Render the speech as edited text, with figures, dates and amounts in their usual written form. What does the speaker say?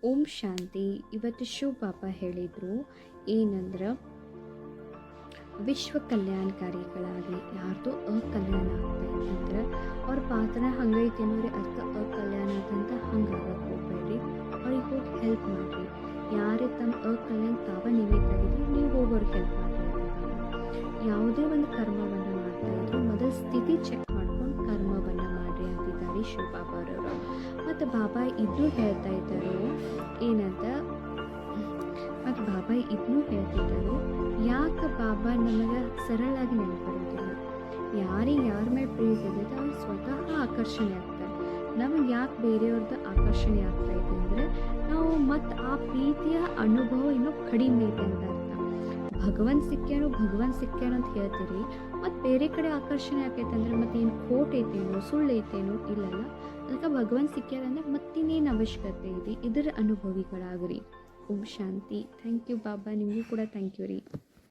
ಓಂ ಶಾಂತಿ. ಇವತ್ತು ಶಿವ ಬಾಬಾ ಹೇಳಿದರು ಏನಂದ್ರೆ, ವಿಶ್ವ ಕಲ್ಯಾಣಕಾರಿಗಳಾಗಿ ಯಾರ್ದು ಅಕಲ್ಯಾಣ ಆಗ್ತೈತೆ ಅಂದ್ರೆ ಅವ್ರ ಪಾತ್ರ ಹಂಗೈತಿ ನೋಡಿ, ಅದಕ್ಕೆ ಅಕಲ್ಯಾಣ ಆದಂತ ಹಂಗಾಗಕ್ಕೆ ಹೋಗ್ಬೇಡ್ರಿ. ಅವ್ರಿಗೆ ಹೋಗಿ ಹೆಲ್ಪ್ ಮಾಡಿರಿ. ಯಾರೇ ತಮ್ಮ ಅಕಲ್ಯಾಣ ತಾವ ನೀವೇಕಾಗಿದ್ರಿ, ನೀವು ಹೋಗೋರಿಗೆ ಹೆಲ್ಪ್ ಮಾಡಿರಿ. ಯಾವುದೇ ಒಂದು ಕರ್ಮವನ್ನು ಮಾಡ್ತಾ ಇದ್ರು ಮೊದಲು ಸ್ಥಿತಿ ಚೆಕ್ ಮಾಡ್ಕೊಂಡು ಕರ್ಮವನ್ನು ಮಾಡಿರಿ ಅಂತಿದ್ದಾರೆ ಶಿವ ಬಾಬಾರವರು. ಮತ್ತು ಬಾಬಾ ಇದನ್ನು ಹೇಳ್ತಾ ಇದ್ದರು ಏನಂತ, ಮತ್ತು ಬಾಬಾ ಇದನ್ನು ಹೇಳ್ತಿದ್ದರು, ಯಾಕೆ ಬಾಬಾ ನಮಗೆ ಸರಳಾಗಿ ನೆನಪಿರೋದಿಲ್ಲ. ಯಾರಿಗೆ ಯಾರ ಮೇಲೆ ಪ್ರೀತಿ ಇರ್ತೈತೆ ಅವ್ರು ಸ್ವತಃ ಆಕರ್ಷಣೆ ಆಗ್ತಾರೆ. ನಮಗೆ ಯಾಕೆ ಬೇರೆಯವ್ರದ್ದು ಆಕರ್ಷಣೆ ಆಗ್ತಾ ಇದೆ ಅಂದರೆ, ನಾವು ಮತ್ತು ಆ ಪ್ರೀತಿಯ ಅನುಭವ ಇನ್ನೂ ಕಡಿಮೆ ಐತೆ ಅಂತ ಅರ್ಥ. ಭಗವಂತ ಸಿಕ್ಕ್ಯಾನು ಅಂತ ಹೇಳ್ತೀರಿ, ಮತ್ತು ಬೇರೆ ಕಡೆ ಆಕರ್ಷಣೆ ಆಕೈತೆ ಅಂದರೆ ಮತ್ತೆ ಏನು ಖೋಟ್ ಐತೇನೋ ಸುಳ್ಳು ಐತೇನೋ ಇಲ್ಲಲ್ಲ. ಅದಕ್ಕೆ ಭಗವಂತ ಸಿಕ್ಕ್ಯಾರಂದ್ರೆ ಮತ್ತಿನ್ನೇನು ಅವಶ್ಯಕತೆ ಇದೆ, ಇದರ ಅನುಭವಿಗಳಾಗ್ರಿ. ಓಂ ಶಾಂತಿ. ಥ್ಯಾಂಕ್ ಯು ಬಾಬಾ, ನಿಮಗೂ ಕೂಡ ಥ್ಯಾಂಕ್ ಯು ರೀ.